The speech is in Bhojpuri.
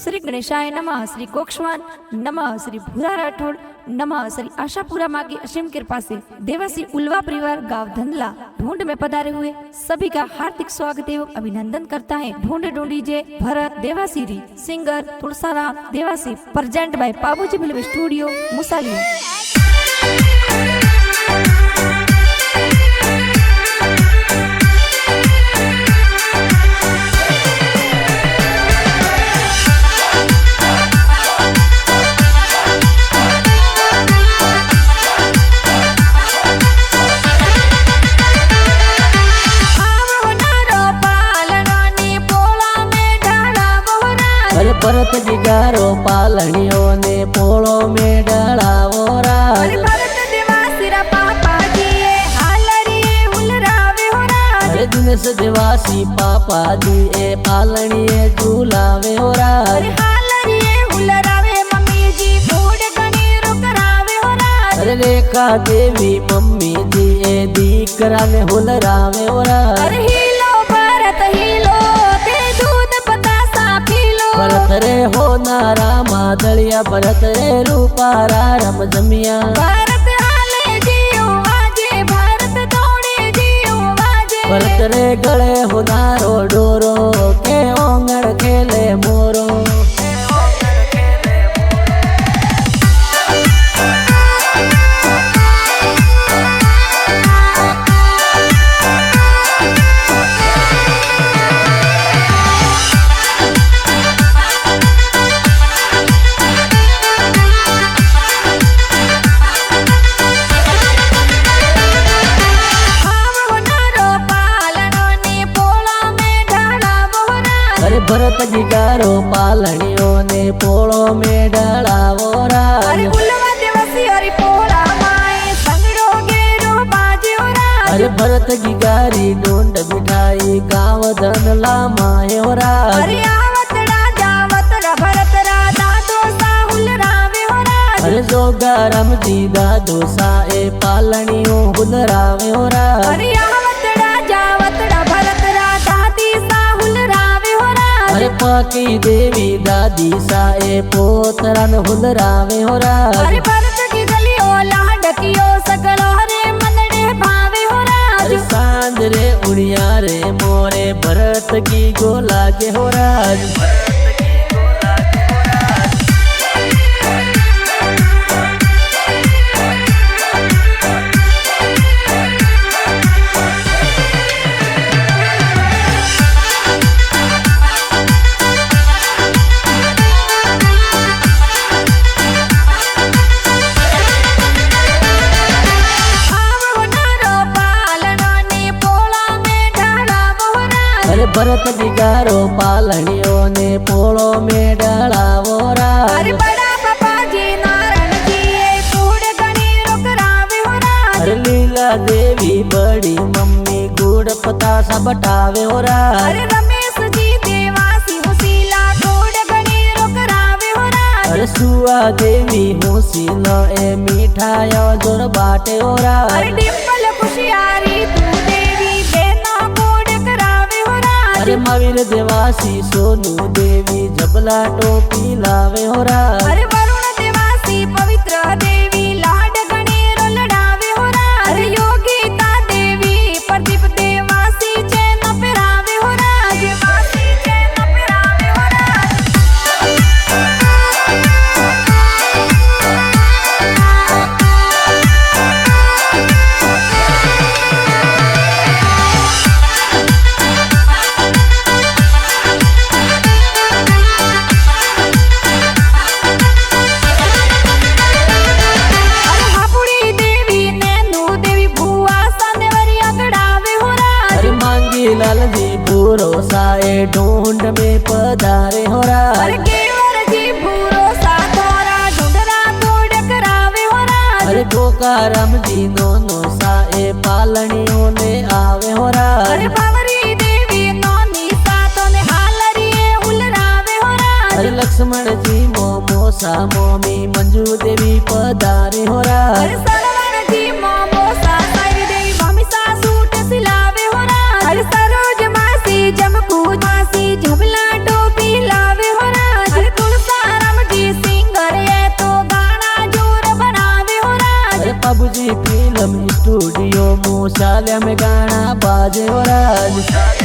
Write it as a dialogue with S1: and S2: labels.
S1: श्री गणेशाय नमः, श्री कोक्षवान नमः, श्री भूरा राठौड़ नमः, श्री आशापुरा माँ की असीम कृपा से देवासी उल्वा परिवार गांव धंधला ढूंढ में पधारे हुए सभी का हार्दिक स्वागत एवं अभिनंदन करता है। ढूंढ ढूंढी जे भरत देवासी री singer Tulsaram Dewasi present by Babuji film studio Musali.
S2: Bharat जिगारो पालनियो ने पोलो में डलावो राज।
S1: भरत देवासी रा पापा जी हालरी हुलरावे हो राज।
S2: अरे दिनेश देवासी पापा जी ए पालनिए झूलावे हो राज।
S1: हालरी हुलरावे मम्मी जी फूड गणी रुकरावे हो राज।
S2: अरे रेखा देवी मम्मी जी ए दीकरा ने हुलरावे हो राज।
S1: हिलो भरत हिलो ते दूध बतासा पीलो।
S2: भरत रे हो नारा मादलिया भरत रे रूपारा रम जमिया।
S1: भरत हाले जियो आजे भरत दौड़े जियो आजे।
S2: भरत रे गले हो नारो डोरो के ओंगड़ खेले मोरो। भरत जिगारो पालनियो ने पोलो में डलावो राज।
S1: अरे उल्वा देवासी अरे पोला माए संगड़ो गेरो बाजे हो राज।
S2: अरे भरत जिगारी ढूंढ बिठाई गाँव धनला माए हो राज।
S1: अरे आवतड़ा जावतड़ा भरत रा दादो साहुल रावे हो राज।
S2: अरे जोगा राम जी दादो सा ए पालनियो हुलरावे हो राज।
S1: अरे आवतड़ा जावतड़ा भरत रा दादी साहुल रावे हो राज।
S2: अरे पाकी देवी दादी सा ए पोतरन हुलरावे हो राज।
S1: अरे भरत की गलियो लाडकियो सकलो रे मनड़े भावे हो राज।
S2: अरे सांद रे उड़िया रे मोरे भरत की गोला के हो राज। भरत जिगारो पालनियो ने पोलो में डलावो राज।
S1: अरे बड़ा पापा जी नारायण जी ए फूड गणी रुकरावे हो राज।
S2: अरे लीला देवी बड़ी मम्मी गुड़ पता सा बटावे हो राज।
S1: अरे रमेश जी देवासी हुसीला फूड गणी रुकरावे हो राज।
S2: अरे सुआ देवी हुसीला ए मिठायो जोर बाटे हो राज।
S1: अरे डिम्पल खुशियारी तू देवी बेना फूड करावे हो राज।
S2: अरे महावीर देवासी सोनू देवी जबला टोपी लावे हो राज।
S1: अरे वरुण देवासी पवित्र देवी लाड गणेरो लड़ावे हो राज। अरे योगिता देवी प्रदीप देवासी चैन पिरावे हो राज। देवासी चैन पिरावे हो राज।
S2: लाल जी भूरो साए ढूंढ में पधारे हो राज।
S1: अरे केवर जी भूरो सा थोरा ढूंढरा तोड़ करावे हो राज।
S2: अरे गोकाराम जी नोनो साए पालनियों ने आवे हो राज।
S1: अरे बावरी देवी नोनी सा तो ने हालरी हुलरावे हो राज।
S2: अरे लक्ष्मण जी मोमो सा मोमी मंजू देवी पधारे हो राज।
S1: अरे सरवण जी मोमो सा साई देवी मम्मी सा सूट सिलावे हो राज। अरे सरोज मासी जमकू मासी झबला टोपी लावे हो राज। अरे
S2: तो मुसाले में गाना बाजे और आज